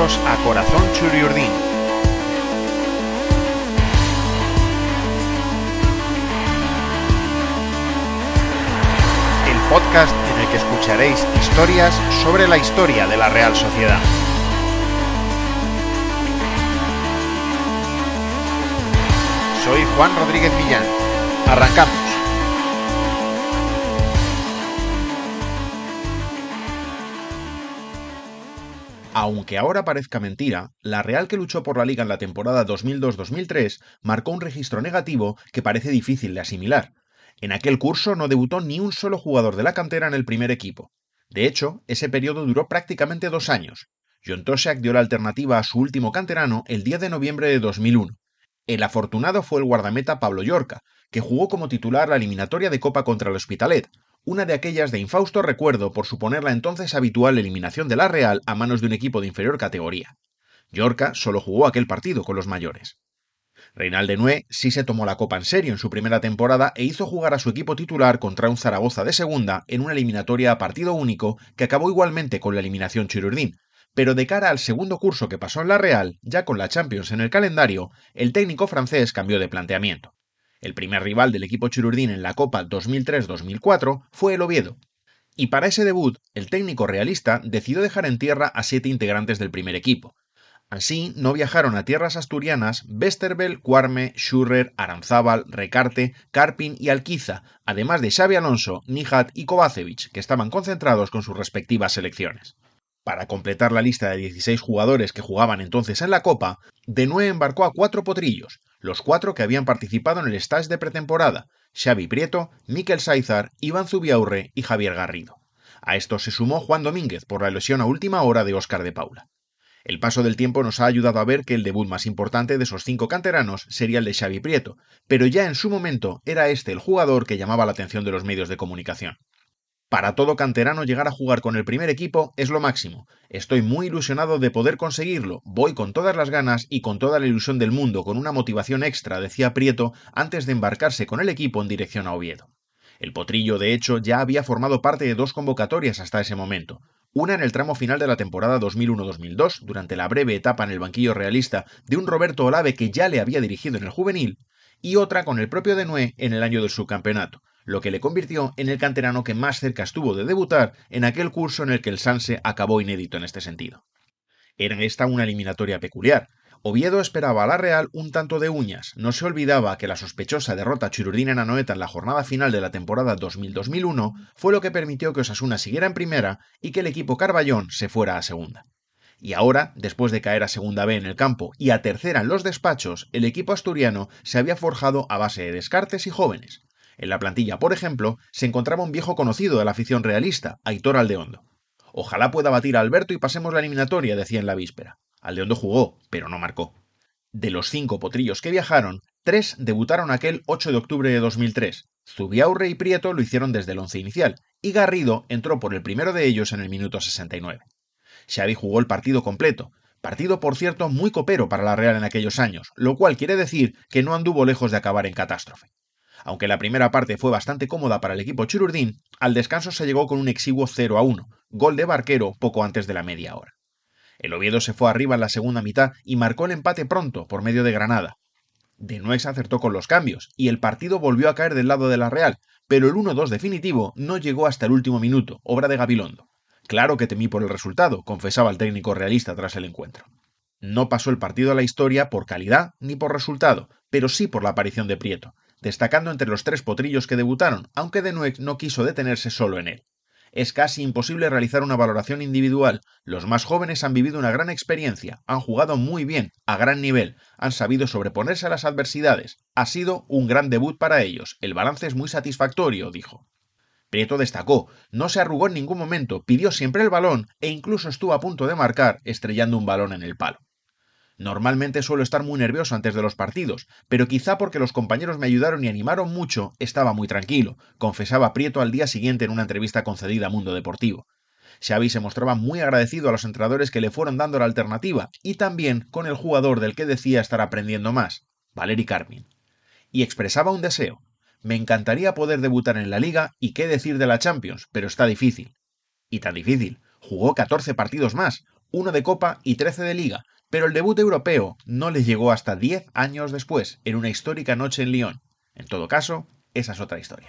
Bienvenidos a Corazón Churiurdin. El podcast en el que escucharéis historias sobre la historia de la Real Sociedad. Soy Juan Rodríguez Millán. Arrancamos. Aunque ahora parezca mentira, la Real que luchó por la Liga en la temporada 2002-2003 marcó un registro negativo que parece difícil de asimilar. En aquel curso no debutó ni un solo jugador de la cantera en el primer equipo. De hecho, ese periodo duró prácticamente 2 años. Jon Tosak dio la alternativa a su último canterano el 10 de noviembre de 2001. El afortunado fue el guardameta Pablo Llorca, que jugó como titular la eliminatoria de Copa contra el Hospitalet, una de aquellas de infausto recuerdo por suponer la entonces habitual eliminación de la Real a manos de un equipo de inferior categoría. Llorca solo jugó aquel partido con los mayores. Reinald Denoué sí se tomó la Copa en serio en su primera temporada e hizo jugar a su equipo titular contra un Zaragoza de segunda en una eliminatoria a partido único que acabó igualmente con la eliminación Churiurdin. Pero de cara al segundo curso que pasó en la Real, ya con la Champions en el calendario, el técnico francés cambió de planteamiento. El primer rival del equipo Churiurdin en la Copa 2003-2004 fue el Oviedo. Y para ese debut, el técnico realista decidió dejar en tierra a 7 integrantes del primer equipo. Así, no viajaron a tierras asturianas Westerveld, Cuarme, Schurrer, Aranzábal, Recarte, Karpin y Alquiza, además de Xabi Alonso, Nijat y Kovacevic, que estaban concentrados con sus respectivas selecciones. Para completar la lista de 16 jugadores que jugaban entonces en la Copa, Denoué embarcó a 4 potrillos, los 4 que habían participado en el stage de pretemporada: Xavi Prieto, Mikel Saizar, Iván Zubiaurre y Javier Garrido. A estos se sumó Juan Domínguez por la lesión a última hora de Óscar de Paula. El paso del tiempo nos ha ayudado a ver que el debut más importante de esos 5 canteranos sería el de Xavi Prieto, pero ya en su momento era este el jugador que llamaba la atención de los medios de comunicación. Para todo canterano llegar a jugar con el primer equipo es lo máximo. Estoy muy ilusionado de poder conseguirlo, voy con todas las ganas y con toda la ilusión del mundo, con una motivación extra, decía Prieto antes de embarcarse con el equipo en dirección a Oviedo. El potrillo, de hecho, ya había formado parte de 2 convocatorias hasta ese momento. Una en el tramo final de la temporada 2001-2002, durante la breve etapa en el banquillo realista de un Roberto Olave que ya le había dirigido en el juvenil, y otra con el propio Denoué en el año del subcampeonato, lo que le convirtió en el canterano que más cerca estuvo de debutar en aquel curso en el que el Sanse acabó inédito en este sentido. Era esta una eliminatoria peculiar. Oviedo esperaba a la Real un tanto de uñas, no se olvidaba que la sospechosa derrota Churiurdin en Anoeta en la jornada final de la temporada 2000-2001 fue lo que permitió que Osasuna siguiera en primera y que el equipo Carballón se fuera a segunda. Y ahora, después de caer a segunda B en el campo y a tercera en los despachos, el equipo asturiano se había forjado a base de descartes y jóvenes. En la plantilla, por ejemplo, se encontraba un viejo conocido de la afición realista, Aitor Aldeondo. Ojalá pueda batir a Alberto y pasemos la eliminatoria, decía en la víspera. Aldeondo jugó, pero no marcó. De los 5 potrillos que viajaron, 3 debutaron aquel 8 de octubre de 2003. Zubiaurre y Prieto lo hicieron desde el once inicial, y Garrido entró por el primero de ellos en el minuto 69. Xavi jugó el partido completo. Partido, por cierto, muy copero para la Real en aquellos años, lo cual quiere decir que no anduvo lejos de acabar en catástrofe. Aunque la primera parte fue bastante cómoda para el equipo Churiurdin, al descanso se llegó con un exiguo 0-1, gol de Barquero poco antes de la media hora. El Oviedo se fue arriba en la segunda mitad y marcó el empate pronto por medio de Granada. Denoué se acertó con los cambios y el partido volvió a caer del lado de la Real, pero el 1-2 definitivo no llegó hasta el último minuto, obra de Gabilondo. Claro que temí por el resultado, confesaba el técnico realista tras el encuentro. No pasó el partido a la historia por calidad ni por resultado, pero sí por la aparición de Prieto, destacando entre los 3 potrillos que debutaron, aunque Denoué no quiso detenerse solo en él. Es casi imposible realizar una valoración individual. Los más jóvenes han vivido una gran experiencia, han jugado muy bien, a gran nivel, han sabido sobreponerse a las adversidades. Ha sido un gran debut para ellos, el balance es muy satisfactorio, dijo. Prieto destacó, no se arrugó en ningún momento, pidió siempre el balón e incluso estuvo a punto de marcar, estrellando un balón en el palo. Normalmente suelo estar muy nervioso antes de los partidos, pero quizá porque los compañeros me ayudaron y animaron mucho, estaba muy tranquilo, confesaba Prieto al día siguiente en una entrevista concedida a Mundo Deportivo. Xavi se mostraba muy agradecido a los entrenadores que le fueron dando la alternativa y también con el jugador del que decía estar aprendiendo más, Valeri Karpin. Y expresaba un deseo. Me encantaría poder debutar en la Liga y qué decir de la Champions, pero está difícil. Y tan difícil. Jugó 14 partidos más. 1 de Copa y 13 de Liga, pero el debut europeo no le llegó hasta 10 años después, en una histórica noche en Lyon. En todo caso, esa es otra historia.